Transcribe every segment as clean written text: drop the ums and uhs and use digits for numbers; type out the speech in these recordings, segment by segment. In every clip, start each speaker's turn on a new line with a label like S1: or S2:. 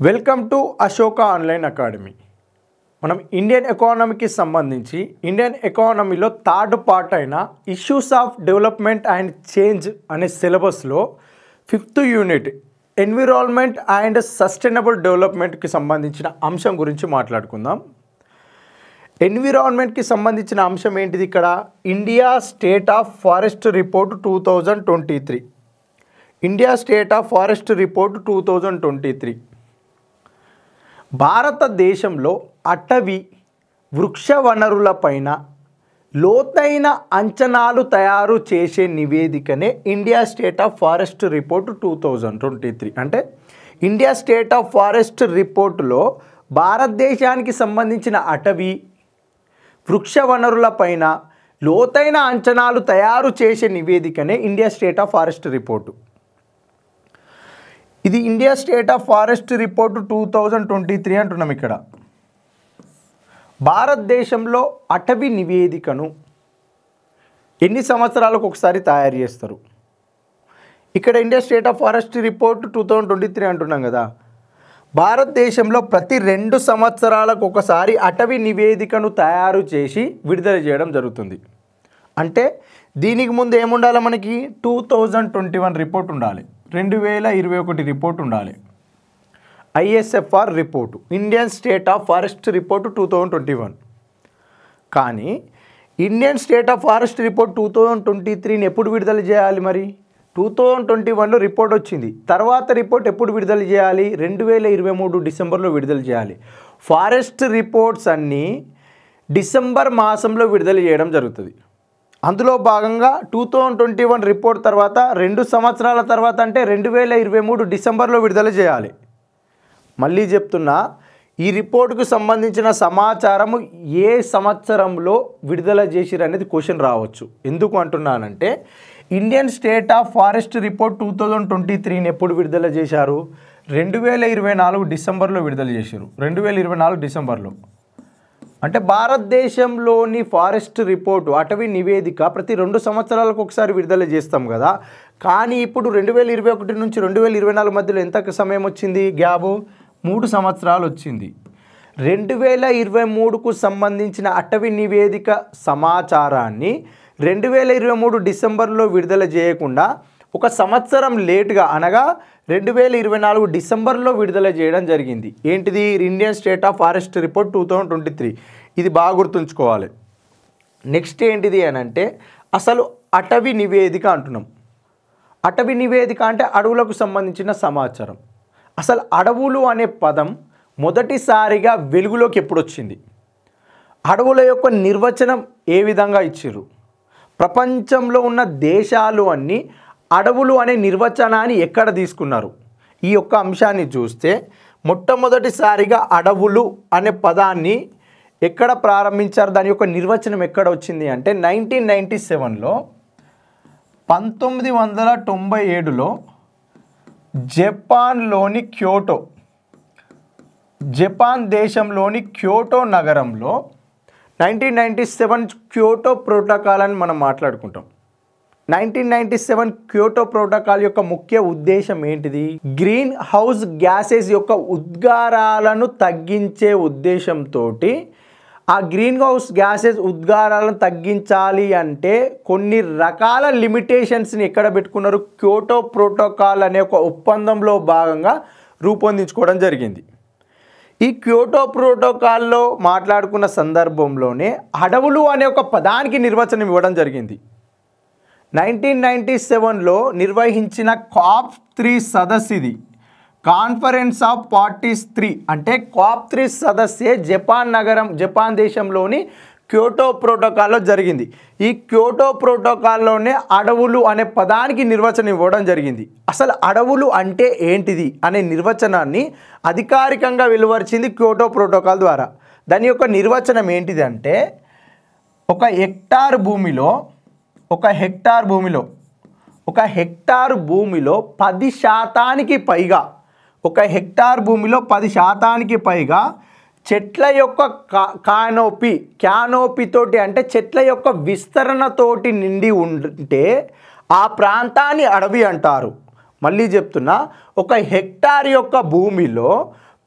S1: Welcome to Ashoka online academy. మనం Indian ఎకానమీకి సంబంధించి ఇండియన్ ఎకానమీలో థర్డ్ పార్ట్ అయిన issues of development and change అనే సిలబస్లో 5th unit environment and sustainable డెవలప్మెంట్కి సంబంధించిన అంశం గురించి మాట్లాడుకుందాం. ఎన్విరాన్మెంట్కి సంబంధించిన అంశం ఏంటిది? ఇక్కడ India state of forest report 2023. India state of forest report 2023. భారతదేశంలో అటవీ వృక్ష వనరులపైన లోతైన అంచనాలు తయారు చేసే నివేదికనే India state of forest report 2023. అంటే ఇండియా స్టేట్ ఆఫ్ ఫారెస్ట్ రిపోర్టులో భారతదేశానికి సంబంధించిన అటవీ వృక్ష వనరులపైన లోతైన అంచనాలు తయారు చేసే నివేదికనే India state of forest report. ఇది India state of forest report 2023 అంటున్నాం. ఇక్కడ భారతదేశంలో అటవీ నివేదికను ఎన్ని సంవత్సరాలకు ఒకసారి తయారు చేస్తారు? ఇక్కడ India state of forest report 2023 అంటున్నాం కదా. భారతదేశంలో ప్రతి 2 సంవత్సరాలకు ఒకసారి అటవీ నివేదికను తయారు చేసి విడుదల చేయడం జరుగుతుంది. అంటే దీనికి ముందు ఏముండాలి? మనకి 2021 రిపోర్ట్ ఉండాలి, 2021 రిపోర్ట్ ఉండాలి. ISFR report, Indian state of forest report 2021. కానీ Indian state of forest report 2023ని ఎప్పుడు విడుదల చేయాలి? మరి 2021లో రిపోర్ట్ వచ్చింది. తర్వాత రిపోర్ట్ ఎప్పుడు విడుదల చేయాలి? 2023 డిసెంబర్లో విడుదల చేయాలి. ఫారెస్ట్ రిపోర్ట్స్ అన్నీ డిసెంబర్ మాసంలో విడుదల చేయడం జరుగుతుంది. అందులో భాగంగా 2021 రిపోర్ట్ తర్వాత 2 సంవత్సరాల తర్వాత అంటే 2023 డిసెంబర్లో విడుదల చేయాలి. మళ్ళీ చెప్తున్నా, ఈ రిపోర్టుకు సంబంధించిన సమాచారము ఏ సంవత్సరంలో విడుదల చేసిరు అనేది క్వశ్చన్ రావచ్చు. ఎందుకు అంటున్నానంటే Indian state of forest report 2023ని ఎప్పుడు విడుదల చేశారు? 2024 డిసెంబర్లో విడుదల చేశారు. 2024 డిసెంబర్లో. అంటే భారతదేశంలోని ఫారెస్ట్ రిపోర్టు అటవీ నివేదిక ప్రతి 2 సంవత్సరాలకు ఒకసారి విడుదల చేస్తాం కదా. కానీ ఇప్పుడు 2021 నుంచి 2024 మధ్యలో ఎంత సమయం వచ్చింది? గ్యాబు 3 సంవత్సరాలు వచ్చింది. 2023కు సంబంధించిన అటవీ నివేదిక సమాచారాన్ని 2023 డిసెంబర్లో విడుదల చేయకుండా 1 సంవత్సరం లేటుగా అనగా 2024 డిసెంబర్లో విడుదల చేయడం జరిగింది. ఏంటిది? Indian state of forest report 2023. ఇది బాగా గుర్తుంచుకోవాలి. నెక్స్ట్ ఏంటిది అని అంటే అసలు అటవీ నివేదిక అంటున్నాం. అటవీ నివేదిక అంటే అడవులకు సంబంధించిన సమాచారం. అసలు అడవులు అనే పదం మొదటిసారిగా వెలుగులోకి ఎప్పుడు వచ్చింది? అడవుల యొక్క నిర్వచనం ఏ విధంగా ఇచ్చారు? ప్రపంచంలో ఉన్న దేశాలు అన్నీ అడవులు అనే నిర్వచనాన్ని ఎక్కడ తీసుకున్నారు? ఈ యొక్క అంశాన్ని చూస్తే మొట్టమొదటిసారిగా అడవులు అనే పదాన్ని ఎక్కడ ప్రారంభించారు? దాని యొక్క నిర్వచనం ఎక్కడ వచ్చింది అంటే 1997లో 1997లో జపాన్ దేశంలోని క్యోటో నగరంలో 1997 క్యోటో ప్రోటోకాల్ అని మనం మాట్లాడుకుంటాం. 1997 క్యోటో ప్రోటోకాల్ యొక్క ముఖ్య ఉద్దేశం ఏంటిది? గ్రీన్ హౌస్ గ్యాసెస్ యొక్క ఉద్గారాలను తగ్గించే ఉద్దేశంతో ఆ గ్రీన్ హౌస్ గ్యాసెస్ ఉద్గారాలను తగ్గించాలి అంటే కొన్ని రకాల లిమిటేషన్స్ని ఎక్కడ పెట్టుకున్నారు? క్యోటో ప్రోటోకాల్ అనే ఒక ఒప్పందంలో భాగంగా రూపొందించుకోవడం జరిగింది. ఈ క్యోటో ప్రోటోకాల్లో మాట్లాడుకున్న సందర్భంలోనే అడవులు అనే ఒక పదానికి నిర్వచనం ఇవ్వడం జరిగింది. 1997లో నిర్వహించిన COP3 సదస్సు ఇది. కాన్ఫరెన్స్ ఆఫ్ పార్టీస్ 3 అంటే COP3 సదస్సే జపాన్ దేశంలోని క్యోటో ప్రోటోకాల్లో జరిగింది. ఈ క్యోటో ప్రోటోకాల్లోనే అడవులు అనే పదానికి నిర్వచనం ఇవ్వడం జరిగింది. అసలు అడవులు అంటే ఏంటిది అనే నిర్వచనాన్ని అధికారికంగా వెలువరిచింది క్యోటో ప్రోటోకాల్ ద్వారా. దాని యొక్క నిర్వచనం ఏంటిది అంటే ఒక హెక్టార్ భూమిలో 10% పైగా 10% పైగా చెట్ల యొక్క క్యానోపీ తోటి అంటే చెట్ల యొక్క విస్తరణతోటి నిండి ఉంటే ఆ ప్రాంతాన్ని అడవి అంటారు. మళ్ళీ చెప్తున్నా, ఒక హెక్టార్ యొక్క భూమిలో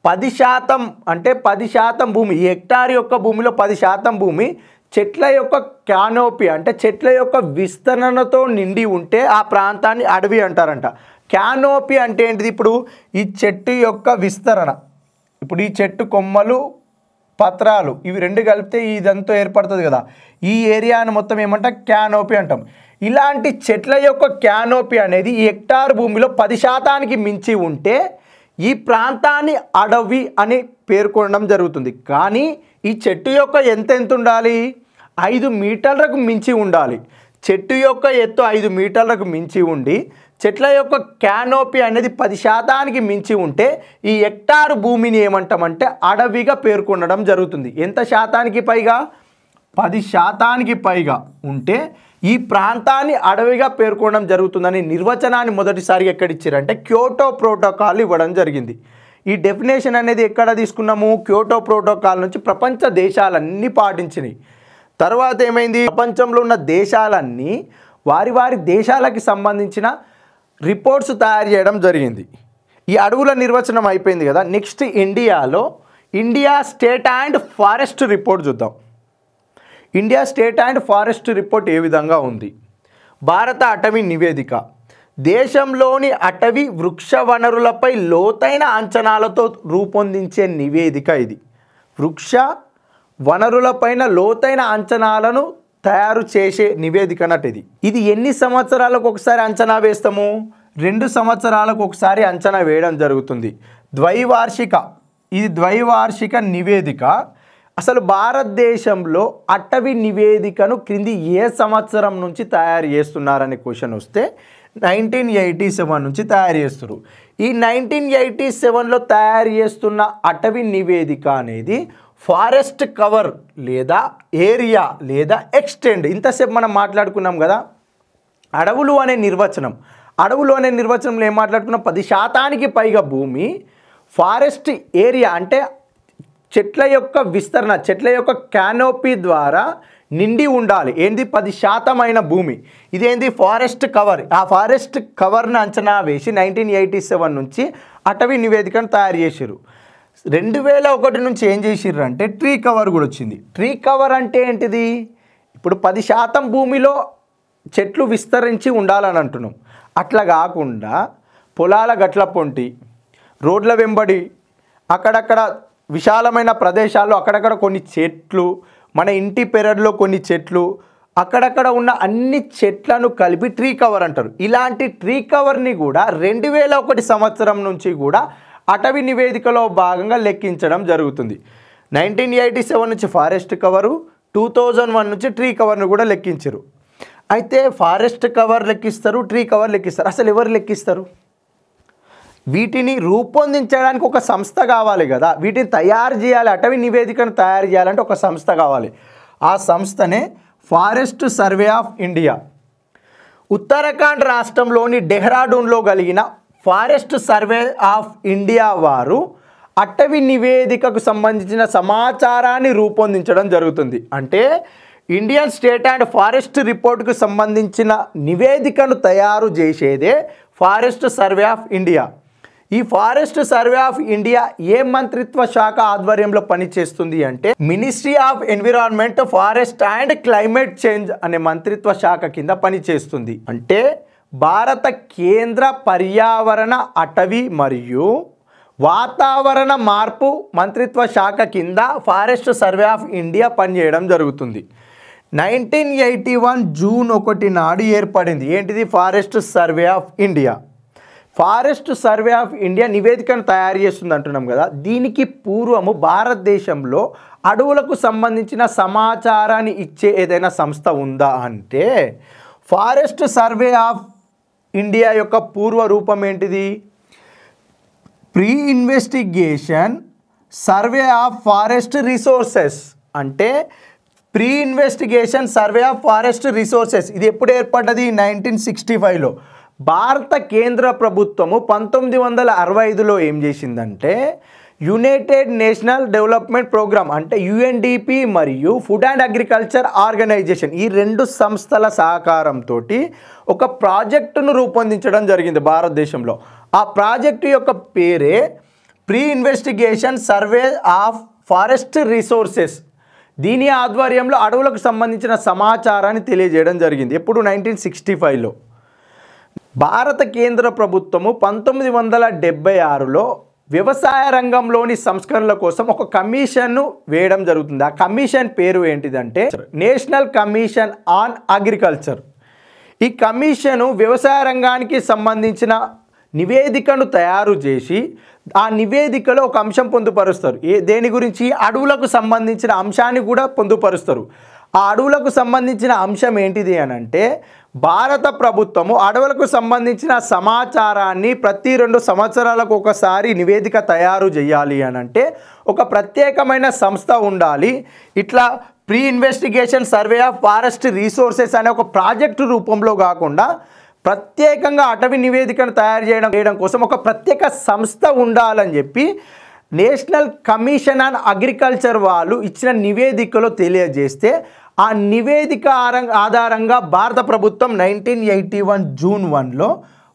S1: 10% అంటే 10% భూమి, ఈ హెక్టార్ యొక్క భూమిలో 10% భూమి చెట్ల యొక్క క్యానోపీ అంటే చెట్ల యొక్క విస్తరణతో నిండి ఉంటే ఆ ప్రాంతాన్ని అడవి అంటారంట. క్యానోపీ అంటే ఏంటిది? ఇప్పుడు ఈ చెట్టు యొక్క విస్తరణ, ఇప్పుడు ఈ చెట్టు కొమ్మలు పత్రాలు ఇవి రెండు కలిపితే ఇదంతా ఏర్పడుతుంది కదా, ఈ ఏరియాను మొత్తం ఏమంటే క్యానోపీ అంటాం. ఇలాంటి చెట్ల యొక్క క్యానోపీ అనేది ఈ హెక్టార్ భూమిలో 10% మించి ఉంటే ఈ ప్రాంతాన్ని అడవి అని పేర్కొనడం జరుగుతుంది. కానీ ఈ చెట్టు యొక్క ఎంత ఉండాలి? 5 మీటర్లకు మించి ఉండాలి. చెట్టు యొక్క ఎత్తు 5 మీటర్లకు మించి ఉండి చెట్ల యొక్క క్యానోపీ అనేది 10% మించి ఉంటే ఈ హెక్టార్ భూమిని ఏమంటామంటే అడవిగా పేర్కొనడం జరుగుతుంది. ఎంత శాతానికి పైగా? 10% పైగా ఉంటే ఈ ప్రాంతాన్ని అడవిగా పేర్కొనడం జరుగుతుందని నిర్వచనాన్ని మొదటిసారి ఎక్కడ ఇచ్చారంటే క్యోటో ప్రోటోకాల్ ఇవ్వడం జరిగింది. ఈ డెఫినేషన్ అనేది ఎక్కడ తీసుకున్నాము? క్యోటో ప్రోటోకాల్ నుంచి ప్రపంచ దేశాలన్నీ పాటించినాయి. తర్వాత ఏమైంది? ప్రపంచంలో ఉన్న దేశాలన్నీ వారి దేశాలకి సంబంధించిన రిపోర్ట్స్ తయారు చేయడం జరిగింది. ఈ అడవుల నిర్వచనం అయిపోయింది కదా. నెక్స్ట్ ఇండియాలో India state and forest report చూద్దాం. India state and forest report ఏ విధంగా ఉంది? భారత అటవీ నివేదిక దేశంలోని అటవీ వృక్ష వనరులపై లోతైన అంచనాలతో రూపొందించే నివేదిక. ఇది వృక్ష వనరులపైన లోతైన అంచనాలను తయారు చేసే నివేదిక అన్నట్టు. ఇది ఎన్ని సంవత్సరాలకు ఒకసారి అంచనా వేస్తాము? 2 సంవత్సరాలకు ఒకసారి అంచనా వేయడం జరుగుతుంది. ఇది ద్వైవార్షిక నివేదిక. అసలు భారతదేశంలో అటవీ నివేదికను క్రింది ఏ సంవత్సరం నుంచి తయారు చేస్తున్నారనే క్వశ్చన్ వస్తే 1987 నుంచి తయారు చేస్తారు. ఈ 1987లో తయారు చేస్తున్న అటవీ నివేదిక అనేది ఫారెస్ట్ కవర్ లేదా ఏరియా లేదా ఎక్స్టెండ్, ఇంతసేపు మనం మాట్లాడుకున్నాం కదా అడవులు అనే నిర్వచనంలో ఏం మాట్లాడుకున్నాం? 10% పైగా భూమి ఫారెస్ట్ ఏరియా అంటే చెట్ల యొక్క విస్తరణ, చెట్ల యొక్క క్యానోపీ ద్వారా నిండి ఉండాలి. ఏంది? 10% అయిన భూమి. ఇదేంది? Forest cover. ఆ ఫారెస్ట్ కవర్ను అంచనా వేసి 1987 నుంచి అటవీ నివేదికను తయారు చేశారు. 2001 నుంచి ఏం చేసిర్రు అంటే ట్రీ కవర్ కూడా వచ్చింది. ట్రీ కవర్ అంటే ఏంటిది? ఇప్పుడు 10% భూమిలో చెట్లు విస్తరించి ఉండాలని అంటున్నాం. అట్లా కాకుండా పొలాల గట్ల పొంటి, రోడ్ల వెంబడి, అక్కడక్కడ విశాలమైన ప్రదేశాల్లో అక్కడక్కడ కొన్ని చెట్లు, మన ఇంటి పెరడులో కొన్ని చెట్లు, అక్కడక్కడ ఉన్న అన్ని చెట్లను కలిపి ట్రీ కవర్ అంటారు. ఇలాంటి ట్రీ కవర్ని కూడా 2001 సంవత్సరం నుంచి కూడా అటవీ నివేదికలో భాగంగా లెక్కించడం జరుగుతుంది. 1987 నుంచి ఫారెస్ట్ కవరు, 2001 నుంచి ట్రీ కవర్ను కూడా లెక్కించారు. అయితే ఫారెస్ట్ కవర్ లెక్కిస్తారు, ట్రీ కవర్ లెక్కిస్తారు. అసలు ఎవరు లెక్కిస్తారు? వీటిని రూపొందించడానికి ఒక సంస్థ కావాలి కదా, వీటిని తయారు చేయాలి, అటవీ నివేదికను తయారు చేయాలంటే ఒక సంస్థ కావాలి. ఆ సంస్థనే forest survey of India. Uttarakhand రాష్ట్రంలోని డెహ్రాడూన్లో కలిగిన ఫారెస్ట్ సర్వే ఆఫ్ ఇండియా వారు అటవీ నివేదికకు సంబంధించిన సమాచారాన్ని రూపొందించడం జరుగుతుంది. అంటే ఇండియన్ స్టేట్ అండ్ ఫారెస్ట్ రిపోర్ట్కు సంబంధించిన నివేదికను తయారు చేసేదే ఫారెస్ట్ సర్వే ఆఫ్ ఇండియా. ఈ ఫారెస్ట్ సర్వే ఆఫ్ ఇండియా ఏ మంత్రిత్వ శాఖ ఆధ్వర్యంలో పనిచేస్తుంది అంటే ministry of environment, forest and climate change అనే మంత్రిత్వ శాఖ కింద పనిచేస్తుంది. అంటే భారత కేంద్ర పర్యావరణ, అటవీ మరియు వాతావరణ మార్పు మంత్రిత్వ శాఖ కింద ఫారెస్ట్ సర్వే ఆఫ్ ఇండియా పనిచేయడం జరుగుతుంది. 1981 జూన్ 1 నాడు ఏర్పడింది. ఏంటిది? Forest survey of India. Forest survey of India నివేదికను తయారు చేస్తుంది అంటున్నాం కదా. దీనికి పూర్వము భారతదేశంలో అడవులకు సంబంధించిన సమాచారాన్ని ఇచ్చే ఏదైనా సంస్థ ఉందా అంటే ఫారెస్ట్ సర్వే ఆఫ్ ఇండియా యొక్క పూర్వ రూపం ఏంటిది? Pre investigation survey of forest resources. అంటే pre investigation survey of forest resources. ఇది ఎప్పుడు ఏర్పడ్డది? 1965లో. భారత కేంద్ర ప్రభుత్వము 1965లో ఏం చేసిందంటే యునైటెడ్ నేషనల్ డెవలప్మెంట్ ప్రోగ్రామ్ అంటే యుఎన్డిపి మరియు ఫుడ్ అండ్ అగ్రికల్చర్ ఆర్గనైజేషన్ ఈ 2 సంస్థల సహకారంతో ఒక ప్రాజెక్టును రూపొందించడం జరిగింది భారతదేశంలో. ఆ ప్రాజెక్టు యొక్క పేరే pre investigation survey of forest resources, దీని ఆధ్వర్యంలో అడవులకు సంబంధించిన సమాచారాన్ని తెలియజేయడం జరిగింది. ఎప్పుడు 1965లో. భారత కేంద్ర ప్రభుత్వము 1976లో వ్యవసాయ రంగంలోని సంస్కరణల కోసం ఒక కమిషన్ను వేయడం జరుగుతుంది. ఆ కమిషన్ పేరు ఏంటిదంటే నేషనల్ కమిషన్ ఆన్ అగ్రికల్చర్. ఈ కమిషను వ్యవసాయ రంగానికి సంబంధించిన నివేదికను తయారు చేసి ఆ నివేదికలో ఒక అంశం పొందుపరుస్తారు. దేని గురించి? అడవులకు సంబంధించిన అంశాన్ని కూడా పొందుపరుస్తారు. ఆ అడవులకు సంబంధించిన అంశం ఏంటిది అని అంటే భారత ప్రభుత్వము అడవులకు సంబంధించిన సమాచారాన్ని ప్రతి 2 సంవత్సరాలకు ఒకసారి నివేదిక తయారు చేయాలి అని అంటే ఒక ప్రత్యేకమైన సంస్థ ఉండాలి. ఇట్లా pre investigation survey of forest resources అనే ఒక ప్రాజెక్టు రూపంలో కాకుండా ప్రత్యేకంగా అటవీ నివేదికను తయారు చేయడం కోసం ఒక ప్రత్యేక సంస్థ ఉండాలని చెప్పి నేషనల్ కమిషన్ ఆన్ అగ్రికల్చర్ వాళ్ళు ఇచ్చిన నివేదికలో తెలియజేస్తే ఆ నివేదిక ఆధారంగా భారత ప్రభుత్వం 1981 జూన్ 1లో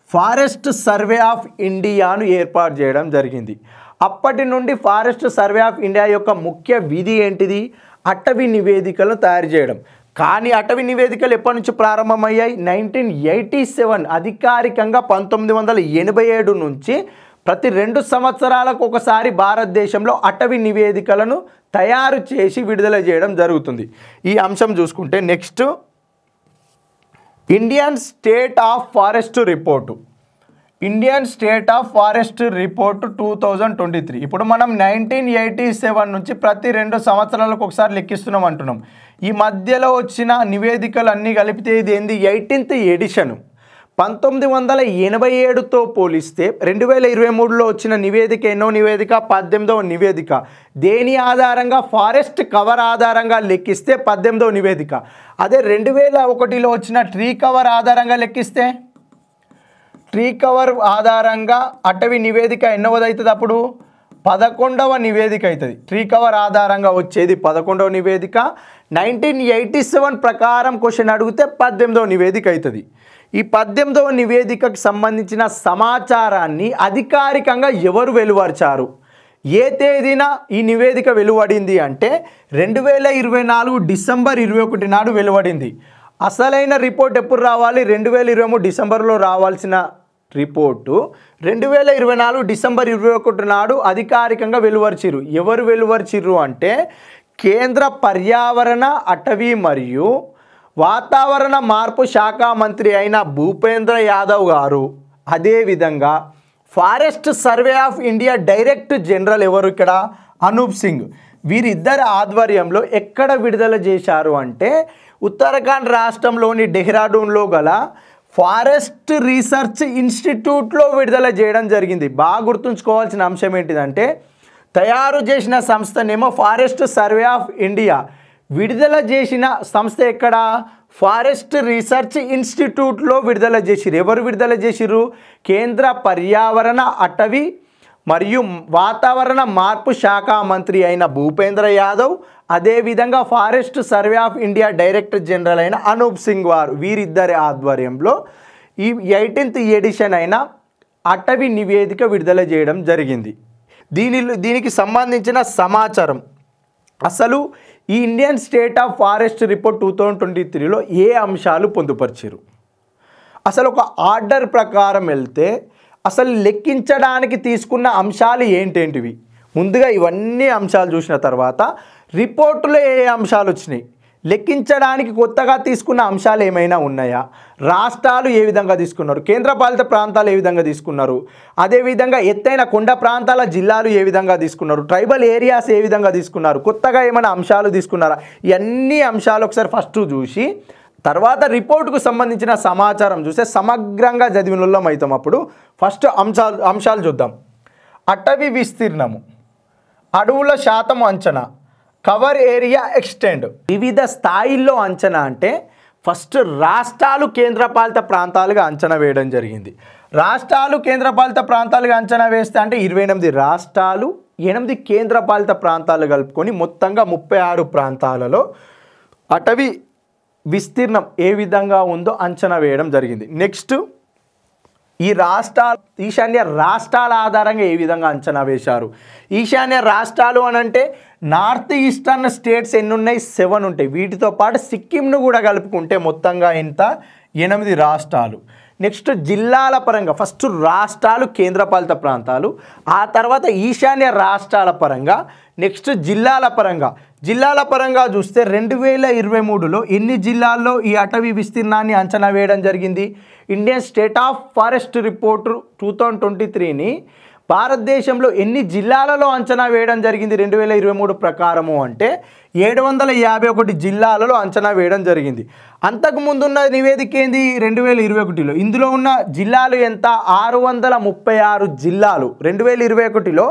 S1: ఫారెస్ట్ సర్వే ఆఫ్ ఇండియాను ఏర్పాటు చేయడం జరిగింది. అప్పటి నుండి ఫారెస్ట్ సర్వే ఆఫ్ ఇండియా యొక్క ముఖ్య విధి ఏంటిది? అటవీ నివేదికలను తయారు చేయడం. కానీ అటవీ నివేదికలు ఎప్పటి నుంచి ప్రారంభమయ్యాయి? 1987, అధికారికంగా 1987 నుంచి ప్రతి 2 సంవత్సరాలకు ఒకసారి భారతదేశంలో అటవీ నివేదికలను తయారు చేసి విడుదల చేయడం జరుగుతుంది. ఈ అంశం చూసుకుంటే next Indian state of forest report. Indian state of forest report 2023. ఇప్పుడు మనం 1987 నుంచి ప్రతి 2 సంవత్సరాలకు ఒకసారి లెక్కిస్తున్నాం అంటున్నాం. ఈ మధ్యలో వచ్చిన నివేదికలు అన్నీ కలిపితే ఇది ఏంది? 18th edition. 1987తో పోలిస్తే 2023లో వచ్చిన నివేదిక ఎన్నో నివేదిక? 18వ నివేదిక. దేని ఆధారంగా? ఫారెస్ట్ కవర్ ఆధారంగా లెక్కిస్తే 18వ నివేదిక. అదే 2001లో వచ్చిన ట్రీ కవర్ ఆధారంగా లెక్కిస్తే ట్రీ కవర్ ఆధారంగా అటవీ నివేదిక ఎన్నవది అవుతుంది? అప్పుడు 11వ నివేదిక అవుతుంది. ట్రీ కవర్ ఆధారంగా వచ్చేది 11వ నివేదిక. 1987 ప్రకారం క్వశ్చన్ అడిగితే 18వ నివేదిక అవుతుంది. ఈ 18వ నివేదికకు సంబంధించిన సమాచారాన్ని అధికారికంగా ఎవరు వెలువరిచారు? ఏ తేదీన ఈ నివేదిక వెలువడింది అంటే 2024 డిసెంబర్ 21 నాడు వెలువడింది. అసలైన రిపోర్ట్ ఎప్పుడు రావాలి? 2023 డిసెంబర్లో రావాల్సిన రిపోర్టు 2024 డిసెంబర్ 21 నాడు అధికారికంగా వెలువరిచిరు. ఎవరు వెలువరిచిర్రు అంటే కేంద్ర పర్యావరణ, అటవీ మరియు వాతావరణ మార్పు శాఖ మంత్రి అయిన భూపేంద్ర యాదవ్ గారు. అదేవిధంగా forest survey of India director general ఎవరు ఇక్కడ? అనూప్ సింగ్. వీరిద్దరి ఆధ్వర్యంలో ఎక్కడ విడుదల చేశారు అంటే ఉత్తరాఖండ్ రాష్ట్రంలోని డెహ్రాడూన్లో గల ఫారెస్ట్ రీసెర్చ్ ఇన్స్టిట్యూట్లో విడుదల చేయడం జరిగింది. బాగా గుర్తుంచుకోవాల్సిన అంశం ఏంటిదంటే తయారు చేసిన సంస్థనేమో ఫారెస్ట్ సర్వే ఆఫ్ ఇండియా, విడుదల చేసిన సంస్థ ఎక్కడ? ఫారెస్ట్ రీసెర్చ్ ఇన్స్టిట్యూట్లో విడుదల చేసిరు. ఎవరు విడుదల చేసిరు? కేంద్ర పర్యావరణ, అటవీ మరియు వాతావరణ మార్పు శాఖ మంత్రి అయిన భూపేంద్ర యాదవ్, అదేవిధంగా forest survey of India director general అయిన అనూప్ సింగ్ వారు, వీరిద్దరి ఆధ్వర్యంలో ఈ 18th ఎడిషన్ అయిన అటవీ నివేదిక విడుదల చేయడం జరిగింది. దీనికి సంబంధించిన సమాచారం అసలు ఈ Indian state of forest report 2023లో ఏ అంశాలు పొందుపరిచారు? అసలు ఒక ఆర్డర్ ప్రకారం వెళ్తే అసలు లెక్కించడానికి తీసుకున్న అంశాలు ఏంటేంటివి? ముందుగా ఇవన్నీ అంశాలు చూసిన తర్వాత రిపోర్టులో ఏ అంశాలు వచ్చినాయి, లెక్కించడానికి కొత్తగా తీసుకున్న అంశాలు ఏమైనా ఉన్నాయా, రాష్ట్రాలు ఏ విధంగా తీసుకున్నారు, కేంద్రపాలిత ప్రాంతాలు ఏ విధంగా తీసుకున్నారు, అదేవిధంగా ఎత్తైన కొండ ప్రాంతాల జిల్లాలు ఏ విధంగా తీసుకున్నారు, ట్రైబల్ ఏరియాస్ ఏ విధంగా తీసుకున్నారు, కొత్తగా ఏమైనా అంశాలు తీసుకున్నారా, ఇవన్నీ అంశాలు ఒకసారి ఫస్ట్ చూసి తర్వాత రిపోర్టుకు సంబంధించిన సమాచారం చూస్తే సమగ్రంగా చదివినోళ్ళం అవుతాం. అప్పుడు ఫస్ట్ అంశాలు చూద్దాం. అటవీ విస్తీర్ణము, అడవుల శాతం అంచనా, కవర్ ఏరియా ఎక్స్టెండ్. వివిధ స్థాయిల్లో అంచనా అంటే ఫస్ట్ రాష్ట్రాలు కేంద్రపాలిత ప్రాంతాలుగా అంచనా వేయడం జరిగింది. రాష్ట్రాలు కేంద్రపాలిత ప్రాంతాలుగా అంచనా వేస్తే అంటే 28 రాష్ట్రాలు 8 కేంద్రపాలిత ప్రాంతాలు కలుపుకొని మొత్తంగా 36 ప్రాంతాలలో అటవీ విస్తీర్ణం ఏ విధంగా ఉందో అంచనా వేయడం జరిగింది. నెక్స్ట్ ఈ ఈశాన్య రాష్ట్రాల ఆధారంగా ఏ విధంగా అంచనా వేశారు? ఈశాన్య రాష్ట్రాలు అని అంటే నార్త్ ఈస్టర్న్ స్టేట్స్ ఎన్ని ఉన్నాయి? 7 ఉంటాయి. వీటితో పాటు సిక్కింను కూడా కలుపుకుంటే మొత్తంగా ఎంత? 8 రాష్ట్రాలు. నెక్స్ట్ జిల్లాల పరంగా ఫస్ట్ రాష్ట్రాలు, కేంద్రపాలిత ప్రాంతాలు, ఆ తర్వాత ఈశాన్య రాష్ట్రాల పరంగా, నెక్స్ట్ జిల్లాల పరంగా చూస్తే 2023లో ఎన్ని జిల్లాల్లో ఈ అటవీ విస్తీర్ణాన్ని అంచనా వేయడం జరిగింది? Indian state of forest report 2023ని భారతదేశంలో ఎన్ని జిల్లాలలో అంచనా వేయడం జరిగింది 2023 ప్రకారము అంటే 751 జిల్లాలలో అంచనా వేయడం జరిగింది. అంతకుముందున్న నివేదిక ఏంది 2021లో? ఇందులో ఉన్న జిల్లాలు ఎంత? 636 జిల్లాలు. 2021లో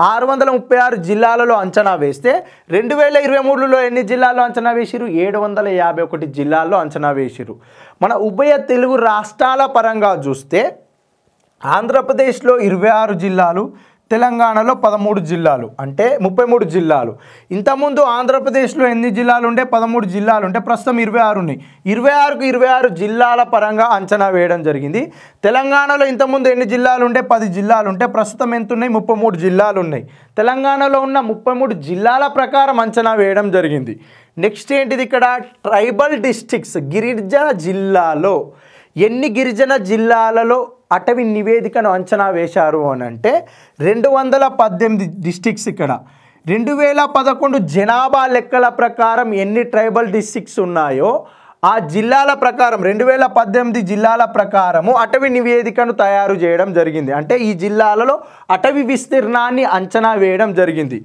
S1: 636 జిల్లాలలో అంచనా వేస్తే 2023లో ఎన్ని జిల్లాల్లో అంచనా వేసిరు? 751 జిల్లాల్లో అంచనా వేసిరు. మన ఉభయ తెలుగు రాష్ట్రాల పరంగా చూస్తే ఆంధ్రప్రదేశ్లో 26 జిల్లాలు, తెలంగాణలో 13 జిల్లాలు, అంటే 33 జిల్లాలు. ఇంతకుముందు ఆంధ్రప్రదేశ్లో ఎన్ని జిల్లాలు ఉంటే? 13 జిల్లాలు ఉంటే ప్రస్తుతం 26 ఉన్నాయి. 26కు 26 జిల్లాల పరంగా అంచనా వేయడం జరిగింది. తెలంగాణలో ఇంతకుముందు ఎన్ని జిల్లాలు ఉంటే? 10 జిల్లాలు ఉంటే ప్రస్తుతం ఎంత ఉన్నాయి? 33 జిల్లాలు ఉన్నాయి. తెలంగాణలో ఉన్న 33 జిల్లాల ప్రకారం అంచనా వేయడం జరిగింది. నెక్స్ట్ ఏంటిది ఇక్కడ? ట్రైబల్ డిస్ట్రిక్ట్స్, గిరిజన జిల్లాలో ఎన్ని గిరిజన జిల్లాలలో అటవీ నివేదికను అంచనా వేశారు అని అంటే 218 డిస్ట్రిక్ట్స్. ఇక్కడ 2011 జనాభా లెక్కల ప్రకారం ఎన్ని ట్రైబల్ డిస్ట్రిక్ట్స్ ఉన్నాయో ఆ జిల్లాల ప్రకారం 2018 జిల్లాల ప్రకారము అటవీ నివేదికను తయారు చేయడం జరిగింది. అంటే ఈ జిల్లాలలో అటవీ విస్తీర్ణాన్ని అంచనా వేయడం జరిగింది.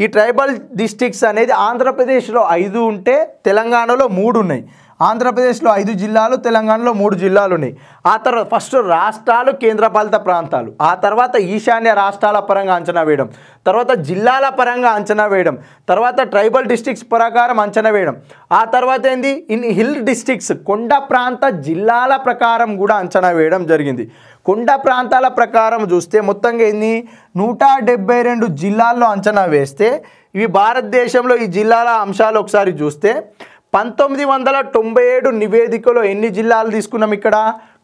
S1: ఈ ట్రైబల్ డిస్ట్రిక్ట్స్ అనేది ఆంధ్రప్రదేశ్లో 5 ఉంటే తెలంగాణలో 3 ఉన్నాయి. ఆంధ్రప్రదేశ్లో 5 జిల్లాలు, తెలంగాణలో 3 జిల్లాలు ఉన్నాయి. ఆ తర్వాత ఫస్ట్ రాష్ట్రాలు, కేంద్రపాలిత ప్రాంతాలు, ఆ తర్వాత ఈశాన్య రాష్ట్రాల పరంగా అంచనా వేయడం, తర్వాత జిల్లాల పరంగా అంచనా వేయడం, తర్వాత ట్రైబల్ డిస్ట్రిక్ట్స్ ప్రకారం అంచనా వేయడం, ఆ తర్వాత ఏంది ఇన్ హిల్ డిస్ట్రిక్ట్స్ కొండ ప్రాంత జిల్లాల ప్రకారం కూడా అంచనా వేయడం జరిగింది. కొండ ప్రాంతాల ప్రకారం చూస్తే మొత్తంగా ఎన్ని? 172 జిల్లాల్లో అంచనా వేస్తే ఇవి భారతదేశంలో ఈ జిల్లాల అంశాలు ఒకసారి చూస్తే 1997 నివేదికలో ఎన్ని జిల్లాలు తీసుకున్నాం? ఇక్కడ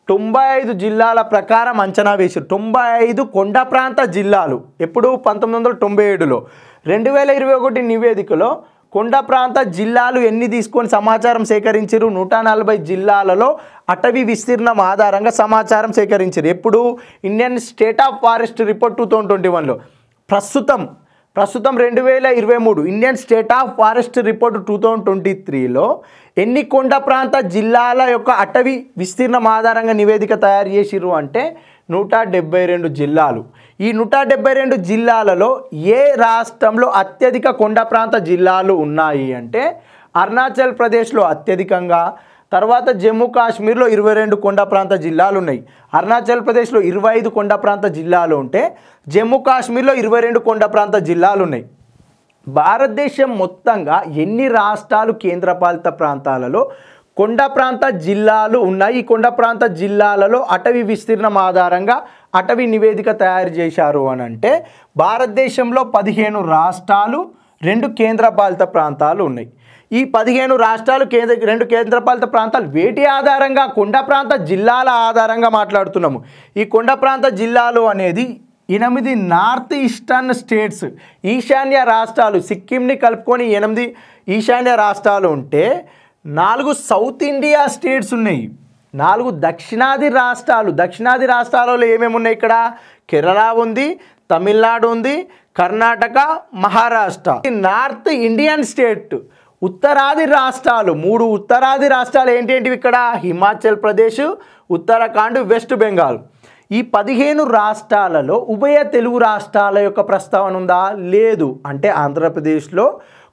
S1: 95 జిల్లాల ప్రకారం అంచనా వేశారు. 95 కొండ ప్రాంత జిల్లాలు. ఎప్పుడు? 1997లో. 2021 నివేదికలో కొండ ప్రాంత జిల్లాలు ఎన్ని తీసుకొని సమాచారం సేకరించారు? 140 జిల్లాలలో అటవీ విస్తీర్ణం ఆధారంగా సమాచారం సేకరించారు. ఎప్పుడు? Indian state of forest report 2021లో. ప్రస్తుతం 2023 Indian state of forest report 2023లో ఎన్ని కొండ ప్రాంత జిల్లాల యొక్క అటవీ విస్తీర్ణం ఆధారంగా నివేదిక తయారు చేసిరు అంటే 172 జిల్లాలు. ఈ 172 జిల్లాలలో ఏ రాష్ట్రంలో అత్యధిక కొండ ప్రాంత జిల్లాలు ఉన్నాయి అంటే అరుణాచల్ ప్రదేశ్లో అత్యధికంగా, తర్వాత జమ్మూ కాశ్మీర్లో 22 కొండ ప్రాంత జిల్లాలు ఉన్నాయి. అరుణాచల్ ప్రదేశ్లో 25 కొండ ప్రాంత జిల్లాలు ఉంటే జమ్మూ కాశ్మీర్లో 22 కొండ ప్రాంత జిల్లాలు ఉన్నాయి. భారతదేశం మొత్తంగా ఎన్ని రాష్ట్రాలు, కేంద్రపాలిత ప్రాంతాలలో కొండ ప్రాంత జిల్లాలు ఉన్నాయి? ఈ కొండ ప్రాంత జిల్లాలలో అటవీ విస్తీర్ణం ఆధారంగా అటవీ నివేదిక తయారు చేశారు అని అంటే భారతదేశంలో 15 రాష్ట్రాలు, 2 కేంద్రపాలిత ప్రాంతాలు ఉన్నాయి. ఈ 15 రాష్ట్రాలు, 2 కేంద్రపాలిత ప్రాంతాలు వేటి ఆధారంగా? కొండ ప్రాంత జిల్లాల ఆధారంగా మాట్లాడుతున్నాము. ఈ కొండ ప్రాంత జిల్లాలు అనేది 8 నార్త్ ఈస్టర్న్ స్టేట్స్, ఈశాన్య రాష్ట్రాలు, సిక్కింని కలుపుకొని 8 ఈశాన్య రాష్ట్రాలు ఉంటే 4 సౌత్ ఇండియా స్టేట్స్ ఉన్నాయి. 4 దక్షిణాది రాష్ట్రాలు. దక్షిణాది రాష్ట్రాలలో ఏమేమి ఉన్నాయి? ఇక్కడ కేరళ ఉంది, తమిళనాడు ఉంది, Karnataka, Maharashtra. North Indian state ఉత్తరాది రాష్ట్రాలు 3 ఉత్తరాది రాష్ట్రాలు ఏంటేంటివి? ఇక్కడ హిమాచల్ ప్రదేశ్, ఉత్తరాఖండ్, వెస్ట్ బెంగాల్. ఈ 15 రాష్ట్రాలలో ఉభయ తెలుగు రాష్ట్రాల యొక్క ప్రస్తావన ఉందా? లేదు. అంటే ఆంధ్రప్రదేశ్లో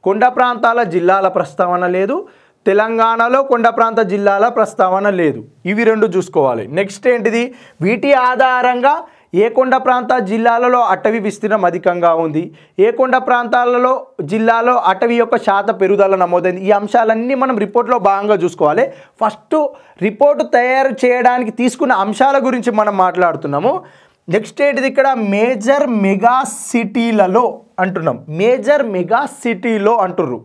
S1: కొండ ప్రాంతాల జిల్లాల ప్రస్తావన లేదు, తెలంగాణలో కొండ ప్రాంత జిల్లాల ప్రస్తావన లేదు. ఇవి 2 చూసుకోవాలి. నెక్స్ట్ ఏంటిది? వీటి ఆధారంగా ఏ కొండ ప్రాంత జిల్లాలలో అటవీ విస్తీర్ణం అధికంగా ఉంది, ఏ కొండ ప్రాంతాలలో జిల్లాలో అటవీ యొక్క శాత పెరుగుదల నమోదైంది, ఈ అంశాలన్నీ మనం రిపోర్ట్లో భాగంగా చూసుకోవాలి. ఫస్ట్ రిపోర్టు తయారు చేయడానికి తీసుకున్న అంశాల గురించి మనం మాట్లాడుతున్నాము. నెక్స్ట్ ఏంటిది? ఇక్కడ మేజర్ మెగా సిటీలలో అంటున్నాం. మేజర్ మెగా సిటీలో అంటుర్రు.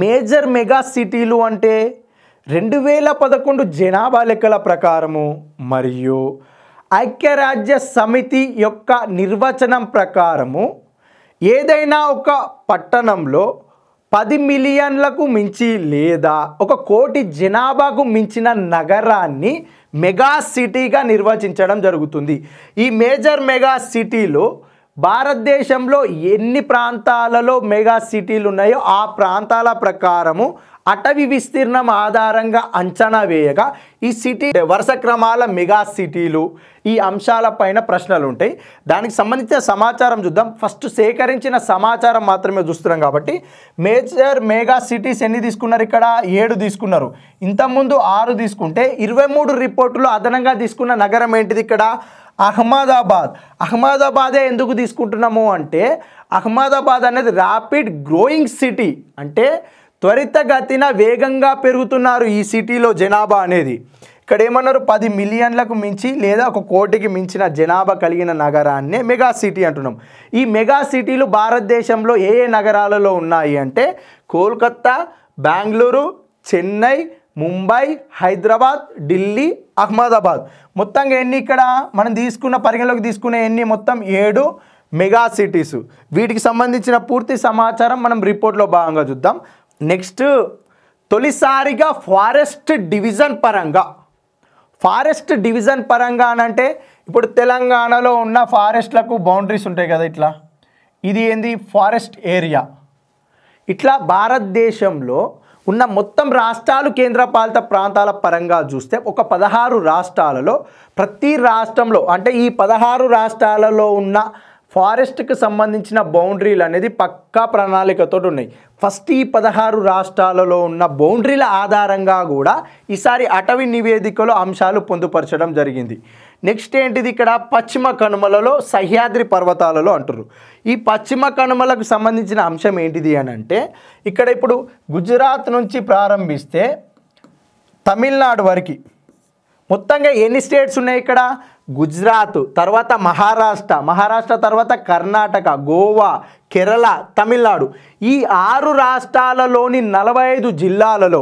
S1: మేజర్ మెగా సిటీలు అంటే 2011 జనాభా లెక్కల ప్రకారము మరియు ఐక్యరాజ్య సమితి యొక్క నిర్వచనం ప్రకారము ఏదైనా ఒక పట్టణంలో 10 మిలియన్లకు మించి లేదా 1 కోటి జనాభాకు మించిన నగరాన్ని మెగా సిటీగా నిర్వచించడం జరుగుతుంది. ఈ మేజర్ మెగా సిటీలో భారతదేశంలో ఎన్ని ప్రాంతాలలో మెగా సిటీలు ఉన్నాయో ఆ ప్రాంతాల ప్రకారము అటవీ విస్తీర్ణం ఆధారంగా అంచనా వేయగా ఈ సిటీ వరుస క్రమాల మెగా సిటీలు ఈ అంశాలపైన ప్రశ్నలు ఉంటాయి. దానికి సంబంధించిన సమాచారం చూద్దాం. ఫస్ట్ సేకరించిన సమాచారం మాత్రమే చూస్తున్నాం కాబట్టి మేజర్ మెగా సిటీస్ ఎన్ని తీసుకున్నారు? ఇక్కడ 7 తీసుకున్నారు. ఇంతకుముందు 6 తీసుకుంటే 23 రిపోర్టులో అదనంగా తీసుకున్న నగరం ఏంటిది? ఇక్కడ అహ్మదాబాద్. అహ్మదాబాదే ఎందుకు తీసుకుంటున్నాము అంటే అహ్మదాబాద్ అనేది ర్యాపిడ్ గ్రోయింగ్ సిటీ, అంటే త్వరితగతిన వేగంగా పెరుగుతున్నారు ఈ సిటీలో జనాభా అనేది. ఇక్కడ ఏమన్నారు? 10 మిలియన్లకు మించి లేదా 1 కోటికి మించిన జనాభా కలిగిన నగరాన్నే మెగా సిటీ అంటున్నాం. ఈ మెగా సిటీలు భారతదేశంలో ఏ ఏ నగరాలలో ఉన్నాయి అంటే కోల్కతా, బెంగళూరు, చెన్నై, ముంబై, హైదరాబాద్, ఢిల్లీ, అహ్మదాబాద్. మొత్తంగా ఎన్ని ఇక్కడ మనం పరిగణలోకి తీసుకునే ఎన్ని? మొత్తం 7 మెగా సిటీస్. వీటికి సంబంధించిన పూర్తి సమాచారం మనం రిపోర్ట్లో భాగంగా చూద్దాం. నెక్స్ట్, తొలిసారిగా ఫారెస్ట్ డివిజన్ పరంగా అంటే ఇప్పుడు తెలంగాణలో ఉన్న ఫారెస్ట్లకు బౌండరీస్ ఉంటాయి కదా, ఇట్లా ఇది ఏంది? Forest area. ఇట్లా భారతదేశంలో ఉన్న మొత్తం రాష్ట్రాలు, కేంద్రపాలిత ప్రాంతాల పరంగా చూస్తే ఒక 16 రాష్ట్రాలలో ప్రతి రాష్ట్రంలో అంటే ఈ 16 రాష్ట్రాలలో ఉన్న ఫారెస్ట్కి సంబంధించిన బౌండరీలు అనేది పక్కా ప్రణాళికతో ఉన్నాయి. ఫస్ట్ ఈ 16 రాష్ట్రాలలో ఉన్న బౌండరీల ఆధారంగా కూడా ఈసారి అటవీ నివేదికలో అంశాలు పొందుపరచడం జరిగింది. నెక్స్ట్ ఏంటిది? ఇక్కడ పశ్చిమ కనుమలలో సహ్యాద్రి పర్వతాలలో అంటారు. ఈ పశ్చిమ కనుమలకు సంబంధించిన అంశం ఏంటిది అని అంటే ఇక్కడ ఇప్పుడు గుజరాత్ నుంచి ప్రారంభిస్తే తమిళనాడు వరకు మొత్తంగా ఎన్ని స్టేట్స్ ఉన్నాయి? ఇక్కడ గుజరాత్, తర్వాత మహారాష్ట్ర తర్వాత కర్ణాటక, గోవా, కేరళ, తమిళనాడు. ఈ 6 రాష్ట్రాలలోని 45 జిల్లాలలో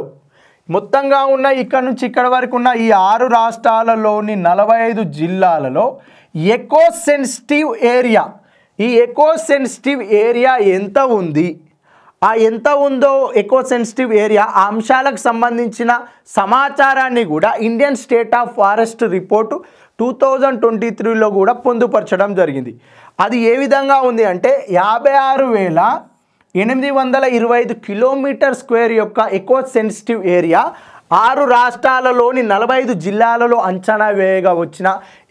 S1: మొత్తంగా ఉన్న ఇక్కడ నుంచి ఇక్కడ వరకు ఉన్న ఈ 6 రాష్ట్రాలలోని 45 జిల్లాలలో ఎకో సెన్సిటివ్ ఏరియా ఎంత ఉంది? ఆ ఎంత ఉందో ఎకో సెన్సిటివ్ ఏరియా ఆ అంశాలకు సంబంధించిన సమాచారాన్ని కూడా Indian state of forest report 2023లో కూడా పొందుపరచడం జరిగింది. అది ఏ విధంగా ఉంది అంటే 56,825 కిలోమీటర్ స్క్వేర్ యొక్క ఎకో సెన్సిటివ్ ఏరియా 6 రాష్ట్రాలలోని 45 జిల్లాలలో అంచనా వేయగా వచ్చిన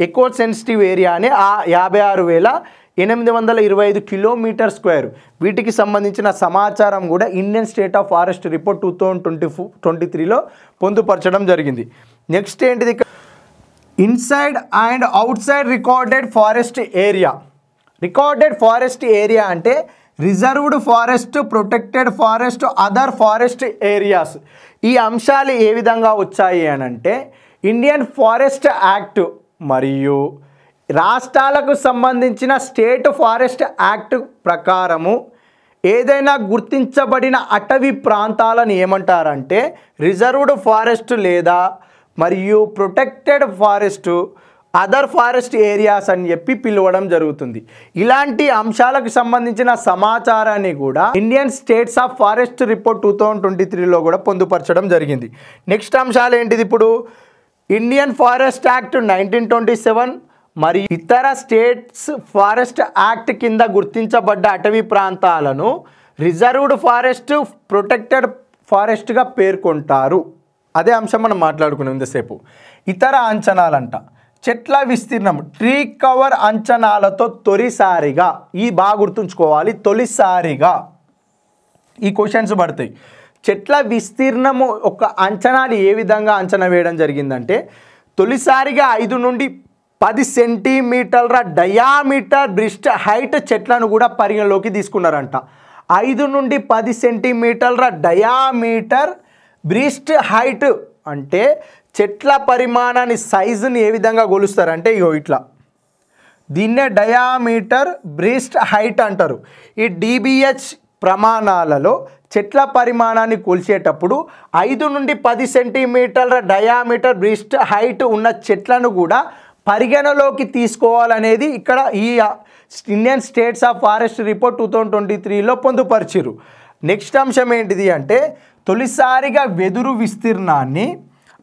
S1: ఎకో సెన్సిటివ్ ఏరియానే ఆ 56,825 కిలోమీటర్ స్క్వేర్. వీటికి సంబంధించిన సమాచారం కూడా Indian state of forest report 2023లో పొందుపరచడం జరిగింది. నెక్స్ట్ ఏంటిది? Inside and outside recorded forest area అంటే reserved forest, protected forest, other forest areas. ఈ అంశాలు ఏ విధంగా వచ్చాయి అని అంటే ఇండియన్ ఫారెస్ట్ యాక్ట్ మరియు రాష్ట్రాలకు సంబంధించిన స్టేట్ ఫారెస్ట్ యాక్ట్ ప్రకారము ఏదైనా గుర్తించబడిన అటవీ ప్రాంతాలను ఏమంటారంటే రిజర్వ్డ్ ఫారెస్ట్ లేదా మరియు protected forest, other forest areas అని చెప్పి పిలవడం జరుగుతుంది. ఇలాంటి అంశాలకు సంబంధించిన సమాచారాన్ని కూడా Indian states of forest report 2023లో కూడా పొందుపరచడం జరిగింది. నెక్స్ట్ అంశాలు ఏంటిది? ఇప్పుడు ఇండియన్ ఫారెస్ట్ యాక్ట్ 1927 మరియు ఇతర స్టేట్స్ ఫారెస్ట్ యాక్ట్ కింద గుర్తించబడ్డ అటవీ ప్రాంతాలను రిజర్వ్డ్ ఫారెస్ట్, ప్రొటెక్టెడ్ ఫారెస్ట్గా పేర్కొంటారు. అదే అంశం మనం మాట్లాడుకున్నాం ఇంతసేపు. ఇతర అంచనాలంట చెట్ల విస్తీర్ణం, ట్రీ కవర్ అంచనాలతో తొలిసారిగా, ఈ బాగా గుర్తుంచుకోవాలి, తొలిసారిగా ఈ క్వశ్చన్స్ పడతాయి. చెట్ల విస్తీర్ణము ఒక అంచనాలు ఏ విధంగా అంచనా వేయడం జరిగిందంటే తొలిసారిగా 5 నుండి 10 సెంటీమీటర్ల డయామీటర్ బ్రిస్ట్ హైట్ చెట్లను కూడా పరిగణలోకి తీసుకున్నారంట. 5 నుండి 10 సెంటీమీటర్ల డయామీటర్ బ్రిస్ట్ హైట్ అంటే చెట్ల పరిమాణాన్ని, సైజుని ఏ విధంగా కొలుస్తారంటే ఇట్లా, దీన్నే డయామీటర్ బ్రిస్ట్ హైట్ అంటారు. ఈ డిబిహెచ్ ప్రమాణాలలో చెట్ల పరిమాణాన్ని కొలిచేటప్పుడు 5 నుండి 10 సెంటీమీటర్ల డయామీటర్ బ్రిస్ట్ హైట్ ఉన్న చెట్లను కూడా పరిగణలోకి తీసుకోవాలనేది ఇక్కడ ఈ Indian states of forest report 2023లో పొందుపరిచారు. నెక్స్ట్ అంశం ఏంటిది అంటే తొలిసారిగా వెదురు విస్తీర్ణాన్ని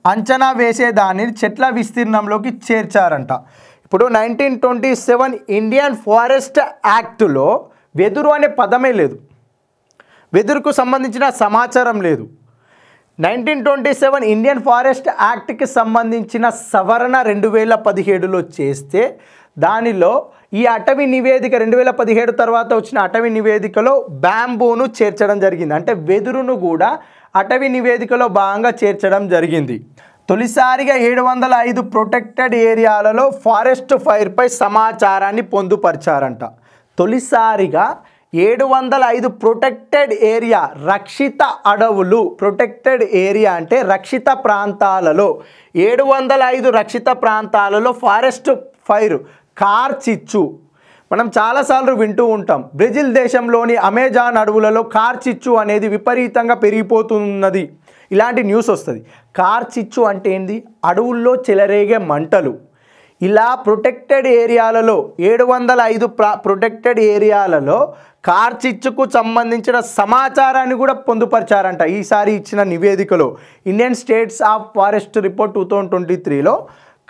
S1: అంచనా వేసేదాన్ని చెట్ల విస్తీర్ణంలోకి చేర్చారంట. ఇప్పుడు 1927 ఇండియన్ ఫారెస్ట్ యాక్ట్లో వెదురు అనే పదమే లేదు, వెదురుకు సంబంధించిన సమాచారం లేదు. 1927 ఇండియన్ ఫారెస్ట్ యాక్ట్కి సంబంధించిన సవరణ 2017లో చేస్తే దానిలో ఈ అటవీ నివేదిక 2017 తర్వాత వచ్చిన అటవీ నివేదికలో బ్యాంబూను చేర్చడం జరిగింది. అంటే వెదురును కూడా అటవీ నివేదికలో భాగంగా చేర్చడం జరిగింది. తొలిసారిగా 705 ప్రొటెక్టెడ్ ఏరియాలలో ఫారెస్ట్ ఫైర్పై సమాచారాన్ని పొందుపరిచారంట. తొలిసారిగా 705 ప్రొటెక్టెడ్ ఏరియా రక్షిత అడవులు, ప్రొటెక్టెడ్ ఏరియా అంటే రక్షిత ప్రాంతాలలో 705 రక్షిత ప్రాంతాలలో ఫారెస్ట్ ఫైర్ కార్చిచ్చు మనం చాలాసార్లు వింటూ ఉంటాం. బ్రెజిల్ దేశంలోని అమెజాన్ అడవులలో కార్చిచ్చు అనేది విపరీతంగా పెరిగిపోతున్నది, ఇలాంటి న్యూస్ వస్తుంది. కార్చిచ్చు అంటే ఏంది? అడవుల్లో చెలరేగే మంటలు. ఇలా ప్రొటెక్టెడ్ ఏరియాలలో 705 ప్రొటెక్టెడ్ ఏరియాలలో కార్చిచ్చుకు సంబంధించిన సమాచారాన్ని కూడా పొందుపరిచారంట. ఈసారి ఇచ్చిన నివేదికలో Indian states of forest report 2023లో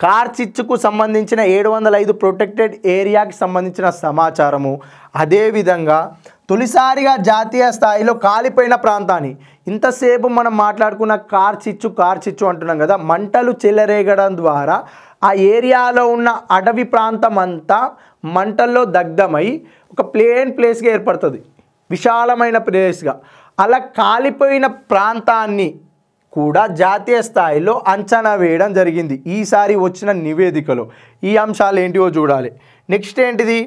S1: కార్చిచ్చుకు సంబంధించిన 705 ప్రొటెక్టెడ్ ఏరియాకి సంబంధించిన సమాచారము. అదేవిధంగా తొలిసారిగా జాతీయ స్థాయిలో కాలిపోయిన ప్రాంతాన్ని, ఇంతసేపు మనం మాట్లాడుకున్న కార్చిచ్చు అంటున్నాం కదా, మంటలు చెలరేగడం ద్వారా ఆ ఏరియాలో ఉన్న అడవి ప్రాంతం అంతా మంటల్లో దగ్ధమై ఒక ప్లేస్గా ఏర్పడుతుంది, విశాలమైన ప్లేస్గా. అలా కాలిపోయిన ప్రాంతాన్ని కూడా జాతీయ స్థాయిలో అంచనా వేయడం జరిగింది ఈసారి వచ్చిన నివేదికలో. ఈ అంశాలు ఏంటివో చూడాలి. నెక్స్ట్ ఏంటిది?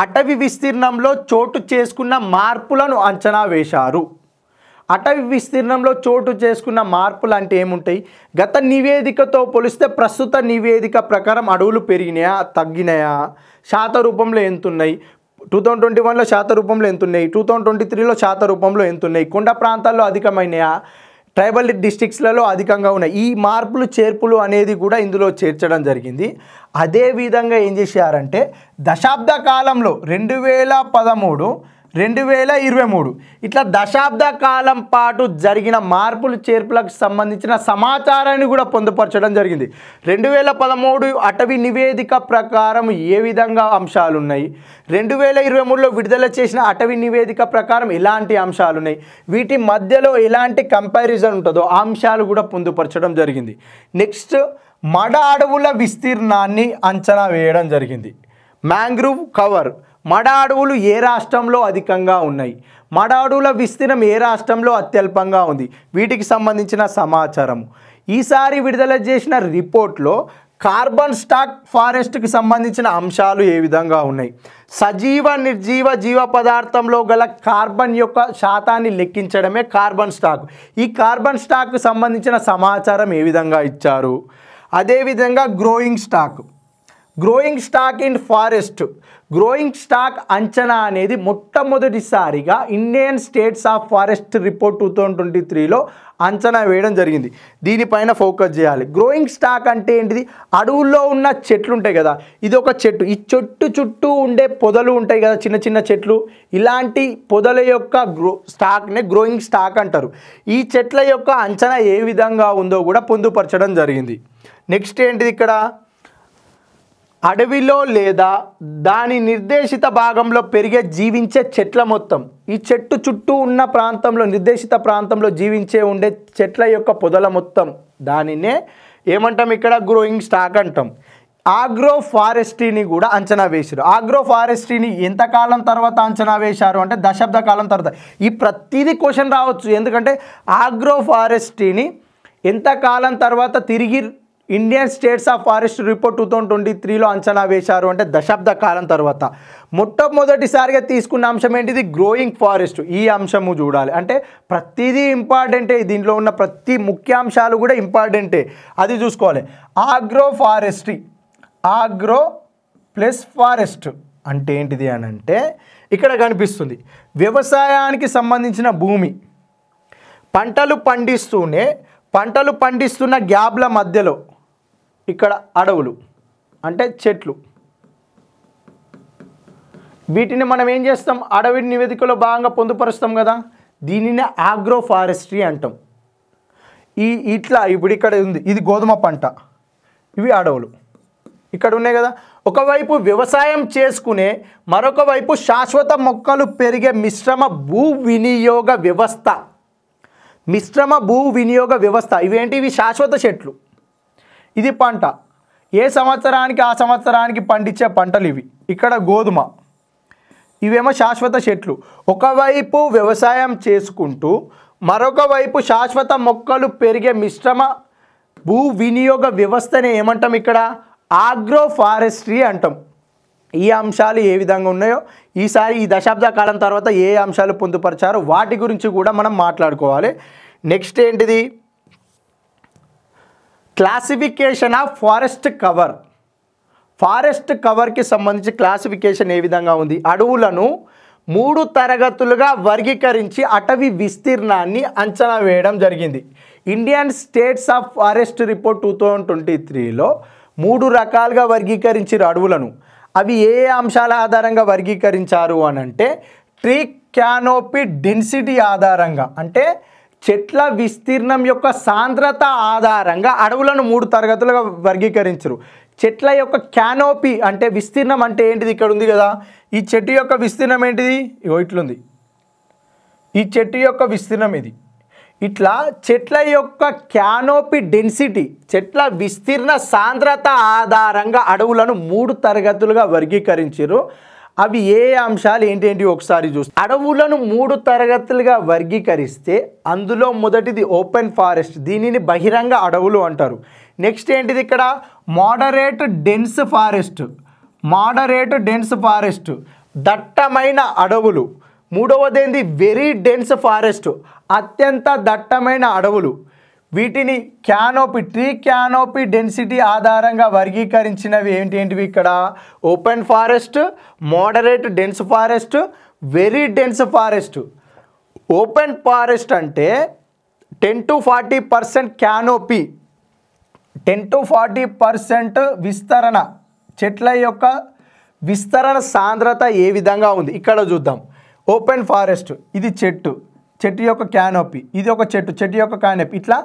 S1: అటవీ విస్తీర్ణంలో చోటు చేసుకున్న మార్పులను అంచనా వేశారు. అటవీ విస్తీర్ణంలో చోటు చేసుకున్న మార్పులు అంటే ఏముంటాయి? గత నివేదికతో పోలిస్తే ప్రస్తుత నివేదిక ప్రకారం అడవులు పెరిగినాయా, తగ్గినాయా, శాత రూపంలో ఎంతున్నాయి, 2021లో శాత రూపంలో ఎంతున్నాయి, 2023లో శాత రూపంలో ఎంతున్నాయి, కొండ ప్రాంతాల్లో అధికమైనయా, ట్రైబల్ డిస్ట్రిక్ట్స్లలో అధికంగా ఉన్నాయి. ఈ మార్పులు చేర్పులు అనేది కూడా ఇందులో చేర్చడం జరిగింది. అదేవిధంగా ఏం చేశారంటే దశాబ్ద కాలంలో 2013, 2023 ఇట్లా దశాబ్ద కాలం పాటు జరిగిన మార్పులు చేర్పులకు సంబంధించిన సమాచారాన్ని కూడా పొందుపరచడం జరిగింది. 2013 అటవీ నివేదిక ప్రకారం ఏ విధంగా అంశాలు ఉన్నాయి, 2023లో విడుదల చేసిన అటవీ నివేదిక ప్రకారం ఎలాంటి అంశాలు ఉన్నాయి, వీటి మధ్యలో ఎలాంటి కంపారిజన్ ఉంటుందో ఆ అంశాలు కూడా పొందుపరచడం జరిగింది. నెక్స్ట్ మడ అడవుల విస్తీర్ణాన్ని అంచనా వేయడం జరిగింది. మ్యాంగ్రూవ్ కవర్, మడ అడవులు ఏ రాష్ట్రంలో అధికంగా ఉన్నాయి, మడ అడవుల విస్తీర్ణం ఏ రాష్ట్రంలో అత్యల్పంగా ఉంది, వీటికి సంబంధించిన సమాచారము. ఈసారి విడుదల చేసిన రిపోర్ట్లో కార్బన్ స్టాక్ ఫారెస్ట్కి సంబంధించిన అంశాలు ఏ విధంగా ఉన్నాయి, సజీవ నిర్జీవ జీవ పదార్థంలో గల కార్బన్ యొక్క శాతాన్ని లెక్కించడమే కార్బన్ స్టాక్. ఈ కార్బన్ స్టాక్కు సంబంధించిన సమాచారం ఏ విధంగా ఇచ్చారు. అదేవిధంగా growing stock in forest, growing stock అంచనా అనేది మొట్టమొదటిసారిగా Indian states of forest report 2023లో అంచనా వేయడం జరిగింది. దీనిపైన ఫోకస్ చేయాలి. గ్రోయింగ్ స్టాక్ అంటే ఏంటిది? అడవుల్లో ఉన్న చెట్లు ఉంటాయి కదా, ఇది ఒక చెట్టు, ఈ చెట్టు చుట్టూ ఉండే పొదలు ఉంటాయి కదా, చిన్న చిన్న చెట్లు, ఇలాంటి పొదల యొక్క స్టాక్నే గ్రోయింగ్ స్టాక్ అంటారు. ఈ చెట్ల యొక్క అంచనా ఏ విధంగా ఉందో కూడా పొందుపరచడం జరిగింది. నెక్స్ట్ ఏంటిది? ఇక్కడ అడవిలో లేదా దాని నిర్దేశిత భాగంలో జీవించే చెట్ల మొత్తం, ఈ చెట్టు చుట్టూ ఉన్న ప్రాంతంలో నిర్దేశిత ప్రాంతంలో ఉండే చెట్ల యొక్క పొదల మొత్తం, దానినే ఏమంటాం ఇక్కడ? గ్రోయింగ్ స్టాక్ అంటాం. ఆగ్రో ఫారెస్ట్రీని కూడా అంచనా వేశారు. ఆగ్రో ఫారెస్ట్రీని ఎంతకాలం తర్వాత అంచనా వేశారు అంటే దశాబ్ద కాలం తర్వాత. ఈ ప్రతిదీ క్వశ్చన్ రావచ్చు, ఎందుకంటే ఆగ్రో ఫారెస్ట్రీని ఎంతకాలం తర్వాత తిరిగి Indian states of forest report 2023లో అంచనా వేశారు అంటే దశాబ్ద కాలం తర్వాత. మొట్టమొదటిసారిగా తీసుకున్న అంశం ఏంటిది? Growing forest. ఈ అంశము చూడాలి. అంటే ప్రతిదీ ఇంపార్టెంటే, దీంట్లో ఉన్న ప్రతి ముఖ్యాంశాలు కూడా ఇంపార్టెంటే, అది చూసుకోవాలి. Agro forestry, agro plus forest, అంటే ఏంటిది అని అంటే ఇక్కడ కనిపిస్తుంది వ్యవసాయానికి సంబంధించిన భూమి పంటలు పండిస్తున్న గ్యాప్ల మధ్యలో ఇక్కడ అడవులు అంటే చెట్లు, వీటిని మనం ఏం చేస్తాం, అడవి నివేదికలో భాగంగా పొందుపరుస్తాం కదా, దీనిని ఆగ్రో ఫారెస్ట్రీ అంటాం. ఇట్లా ఇప్పుడు ఇక్కడ ఉంది, ఇది గోధుమ పంట, ఇవి అడవులు ఇక్కడ ఉన్నాయి కదా. ఒకవైపు వ్యవసాయం చేసుకునే, మరొక వైపు శాశ్వత మొక్కలు పెరిగే మిశ్రమ భూ వినియోగ వ్యవస్థ. ఇవేంటి, ఇవి శాశ్వత చెట్లు, ఇది పంట, ఏ సంవత్సరానికి ఆ సంవత్సరానికి పండించే పంటలు ఇవి. ఇక్కడ గోధుమ, ఇవేమో శాశ్వత చెట్లు. ఒకవైపు వ్యవసాయం చేసుకుంటూ మరొక వైపు శాశ్వత మొక్కలు పెరిగే మిశ్రమ భూ వినియోగ వ్యవస్థనే ఏమంటాం, ఇక్కడ ఆగ్రో ఫారెస్ట్రీ అంటాం. ఈ అంశాలు ఏ విధంగా ఉన్నాయో ఈసారి ఈ దశాబ్ద కాలం తర్వాత ఏ అంశాలు పొందుపరిచారో వాటి గురించి కూడా మనం మాట్లాడుకోవాలి. నెక్స్ట్ ఏంటిది, క్లాసిఫికేషన్ ఆఫ్ ఫారెస్ట్ కవర్కి సంబంధించి క్లాసిఫికేషన్ ఏ విధంగా ఉంది. అడవులను 3 తరగతులుగా వర్గీకరించి అటవీ విస్తీర్ణాన్ని అంచనా వేయడం జరిగింది. Indian states of forest report 2023లో 3 రకాలుగా వర్గీకరించారు అడవులను. అవి ఏ అంశాల ఆధారంగా వర్గీకరించారు అని అంటే ట్రీ క్యానోపీ డెన్సిటీ ఆధారంగా, అంటే చెట్ల విస్తీర్ణం యొక్క సాంద్రత ఆధారంగా అడవులను 3 తరగతులుగా వర్గీకరించరు. చెట్ల యొక్క క్యానోపీ అంటే విస్తీర్ణం అంటే ఏంటిది, ఇక్కడ ఉంది కదా, ఈ చెట్టు యొక్క విస్తీర్ణం ఏంటిది, ఇట్లుంది, ఈ చెట్టు యొక్క విస్తీర్ణం ఇది. ఇట్లా చెట్ల యొక్క క్యానోపీ డెన్సిటీ, చెట్ల విస్తీర్ణ సాంద్రత ఆధారంగా అడవులను 3 తరగతులుగా వర్గీకరించారు. అవి ఏ అంశాలు ఏంటి ఒకసారి చూస్తే, అడవులను 3 తరగతులుగా వర్గీకరిస్తే అందులో మొదటిది ఓపెన్ ఫారెస్ట్, దీనిని బహిరంగ అడవులు అంటారు. నెక్స్ట్ ఏంటిది, ఇక్కడ మోడరేట్ డెన్స్ ఫారెస్ట్ దట్టమైన అడవులు. మూడవది ఏంది, వెరీ డెన్స్ ఫారెస్ట్ అత్యంత దట్టమైన అడవులు. వీటిని ట్రీ క్యానోపీ డెన్సిటీ ఆధారంగా వర్గీకరించినవి ఏంటివి, ఇక్కడ open forest, moderate dense forest, very dense forest. Open forest అంటే 10 to 40% క్యానోపీ, 10 to 40% విస్తరణ, చెట్ల యొక్క విస్తరణ సాంద్రత ఏ విధంగా ఉంది ఇక్కడ చూద్దాం. ఓపెన్ ఫారెస్ట్, ఇది చెట్టు యొక్క క్యానోపీ, ఇది ఒక చెట్టు యొక్క క్యానోపీ. ఇట్లా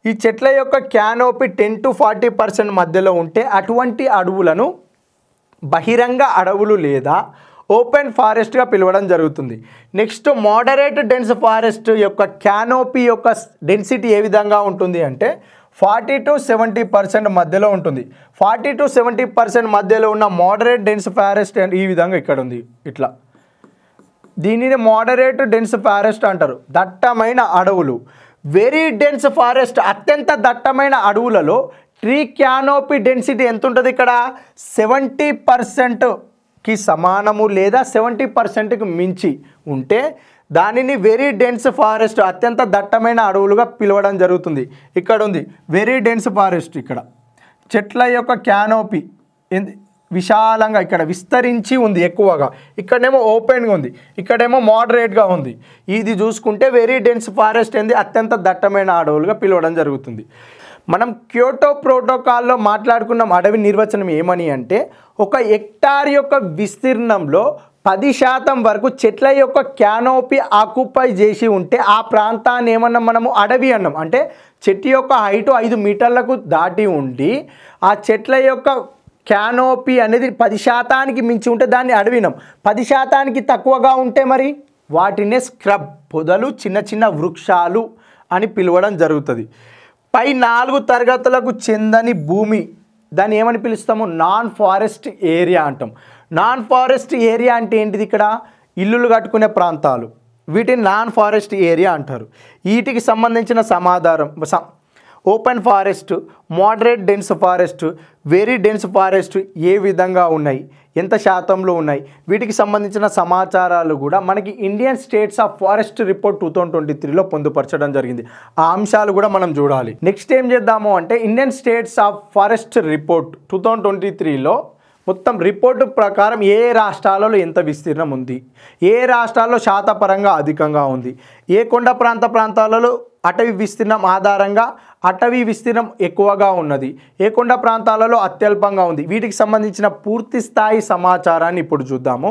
S1: ఈ చెట్ల యొక్క క్యానోపీ 10 to 40% మధ్యలో ఉంటే అటువంటి అడవులను బహిరంగ అడవులు లేదా ఓపెన్ ఫారెస్ట్గా పిలవడం జరుగుతుంది. నెక్స్ట్ మోడరేట్ డెన్స్ ఫారెస్ట్ యొక్క క్యానోపీ యొక్క డెన్సిటీ ఏ విధంగా ఉంటుంది అంటే 40 to 70% మధ్యలో ఉంటుంది. 40 to 70% మధ్యలో ఉన్న మోడరేట్ డెన్స్ ఫారెస్ట్ ఈ విధంగా ఇక్కడ ఉంది, ఇట్లా. దీనిని మోడరేట్ డెన్స్ ఫారెస్ట్ అంటారు, దట్టమైన అడవులు. వెరీ డెన్స్ ఫారెస్ట్ అత్యంత దట్టమైన అడవులలో ట్రీ క్యానోపీ డెన్సిటీ ఎంత ఉంటుంది, ఇక్కడ 70%కి సమానము లేదా 70%కి మించి ఉంటే దానిని వెరీ డెన్స్ ఫారెస్ట్ అత్యంత దట్టమైన అడవులుగా పిలవడం జరుగుతుంది. ఇక్కడ ఉంది వెరీ డెన్స్ ఫారెస్ట్, ఇక్కడ చెట్ల యొక్క క్యానోపీ విశాలంగా ఇక్కడ విస్తరించి ఉంది ఎక్కువగా, ఇక్కడేమో ఓపెన్గా ఉంది, ఇక్కడేమో మోడరేట్గా ఉంది. ఇది చూసుకుంటే వెరీ డెన్స్ ఫారెస్ట్ ఏంది, అత్యంత దట్టమైన అడవులుగా పిలవడం జరుగుతుంది. మనం క్యోటో ప్రోటోకాల్లో మాట్లాడుకున్న అడవి నిర్వచనం ఏమని అంటే, 1 హెక్టార్ యొక్క విస్తీర్ణంలో 10% వరకు చెట్ల యొక్క క్యానోపీ ఆక్యుపై చేసి ఉంటే ఆ ప్రాంతాన్ని ఏమన్నాం మనము, అడవి అన్నాం. అంటే చెట్టు యొక్క హైటు 5 మీటర్లకు దాటి ఉండి ఆ చెట్ల యొక్క క్యానోపీ అనేది 10%కి మించి ఉంటే దాన్ని అడవినం. 10%కి తక్కువగా ఉంటే మరి వాటినే స్క్రబ్, పొదలు, చిన్న చిన్న వృక్షాలు అని పిలవడం జరుగుతుంది. పై 4 తరగతులకు చెందని భూమి దాన్ని ఏమని పిలుస్తాము, నాన్ ఫారెస్ట్ ఏరియా అంటాం. నాన్ ఫారెస్ట్ ఏరియా అంటే ఏంటిది, ఇక్కడ ఇల్లులు కట్టుకునే ప్రాంతాలు, వీటిని నాన్ ఫారెస్ట్ ఏరియా అంటారు. వీటికి సంబంధించిన సమాధానం open forest, moderate dense forest, very dense forest ఏ విధంగా ఉన్నాయి, ఎంత శాతంలో ఉన్నాయి, వీటికి సంబంధించిన సమాచారాలు కూడా మనకి Indian states of forest report 2023లో పొందుపరచడం జరిగింది. ఆ అంశాలు కూడా మనం చూడాలి. నెక్స్ట్ ఏం చేద్దాము అంటే Indian states of forest report 2023లో మొత్తం రిపోర్టు ప్రకారం ఏ రాష్ట్రాలలో ఎంత విస్తీర్ణం ఉంది, ఏ రాష్ట్రాల్లో శాతపరంగా అధికంగా ఉంది, ఏ కొండ ప్రాంతాలలో అటవీ విస్తీర్ణం ఆధారంగా అటవీ విస్తీర్ణం ఎక్కువగా ఉన్నది, ఏ కొండ ప్రాంతాలలో అత్యల్పంగా ఉంది, వీటికి సంబంధించిన పూర్తి స్థాయి సమాచారాన్ని ఇప్పుడు చూద్దాము.